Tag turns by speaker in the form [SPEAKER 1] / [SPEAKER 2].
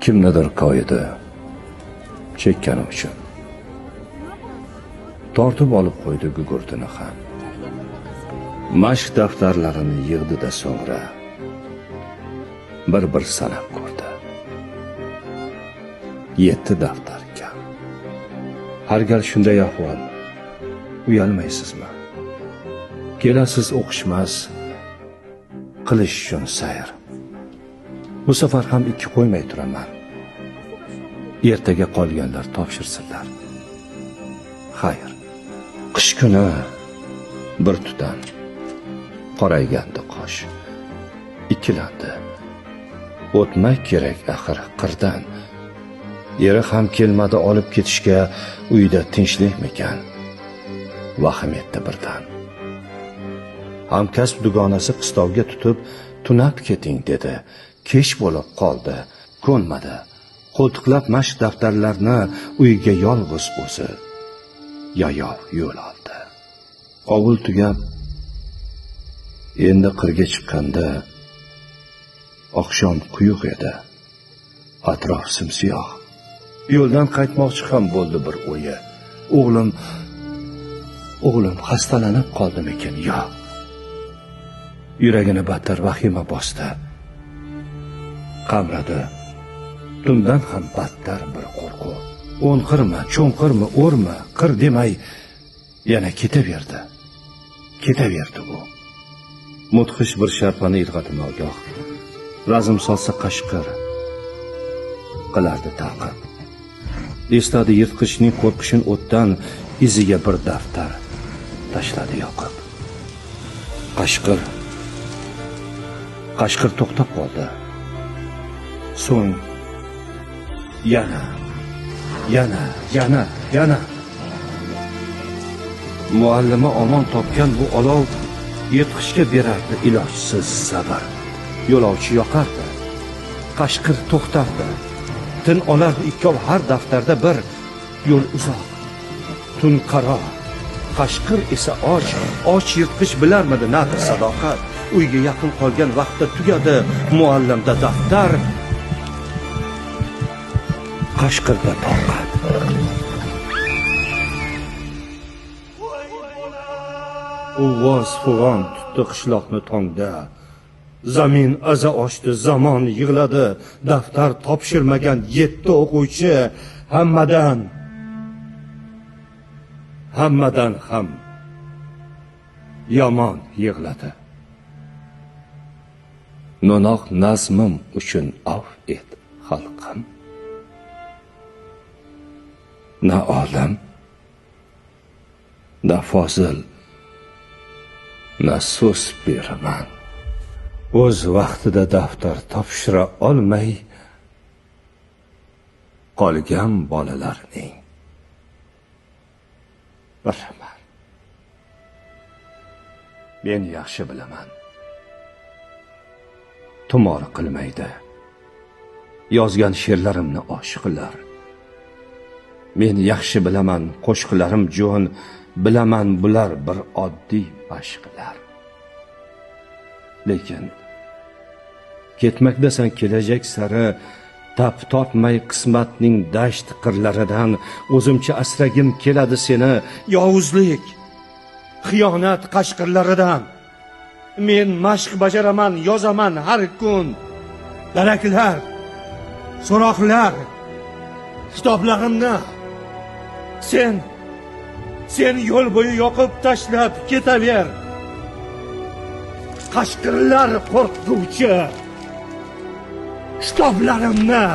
[SPEAKER 1] Kimnidir koyidi chekkani uchun tortib olib qo'ydi gugurtini ham. Mashq daftarlarini yig'di-da so'ngra bir sanab ko'rdi. 7 daftar kam. Har gal shunday ahvol. Uyalmaysizmi? Kelasiz o'qishmas, qilish uchun sayr. Bu safar ham 2 qo'ymay turaman. Ertaga qolganlar topshirsinlar. Xayr. Qish kuni bir tutam qoraygandi qosh. Ikkilandi. O'tmak kerak axir qirdan. Eri ham kelmadi olib ketishga, uyda tinchlikmikan? Vahm etdi birdan. Hamkasb dugonasi qistovga tutib, tunab keting dedi. Kech bo'lib qoldi, ko'nmadi. Qo'ltiqlab mashq daftarlarni uyga yolg'iz o'zi yayov yo'l oldi. Ovul tugab, endi qirga chiqqanda oqshom quyuq edi. Atrof simsiyoh. Yo'ldan qaytmoqchi ham bo'ldi bir o'yi. O'g'lim xastalanib qoldimikin yo? Yuragini battar vahima bosdi. Qamradi. Tundan ham battar bir qo'rquv. O'nqirma, cho'nqirma, o'rma, qir demay yana ketaverdi. Ketaverdi u. Mudhish bir sharpani irg'adi nogoh. Razm solsa qashqir qilardi taqib. Esladi yirtqichning qo'rqishin o'tdan iziga bir daftar tashladi yoqib. Qashqir to'xtab qoldi. So'ng yana muallima omon topgan bu olov yirtqichga berardi ilojsiz sabr. Yo'lovchi yoqardi. Qashqir to'xtardi. Tin olardi ikkov har daftarda bir. Yo'l uzoq, tun qaro. Qashqir esa och yirtqich bilarmidi naqd sadoqat. Uyga yaqin qolgan vaqtda tugadi muallimda daftar. Qashqirda toqat. Uvoz fug'on tutdi qishloqni tongda. Zamin aza ochdi, zamon yig'ladi. Daftar topshirmagan 7 o'quvchi hammadan ham yomon yig'ladi. No'noq nazmim uchun af et xalqim. Na olim, na fozil, na so'z beraman. O'z vaqtida daftar topshira olmay qolgan bolalarning biriman. Men yaxshi bilaman. Tumor qilmaydi. Yozgan she'rlarimni oshiqlar. Men yaxshi bilaman, qo'shiqlarim jo'n, bilaman bular bir oddiy mashqlar. Lekin ketmakdasan kelajak sari, tap tortmay qismatning dasht qirlaridan o'zimcha asragim keladi seni yovuzlik, xiyonat qashqirlaridan. Men mashq bajaraman, yozaman har kun. Daraklar, so'roqlar, kitoblarimni sen yo'l bo'yi yoqib tashlab ketaver. Qashqirlar qo'rquvchi kitoblarimni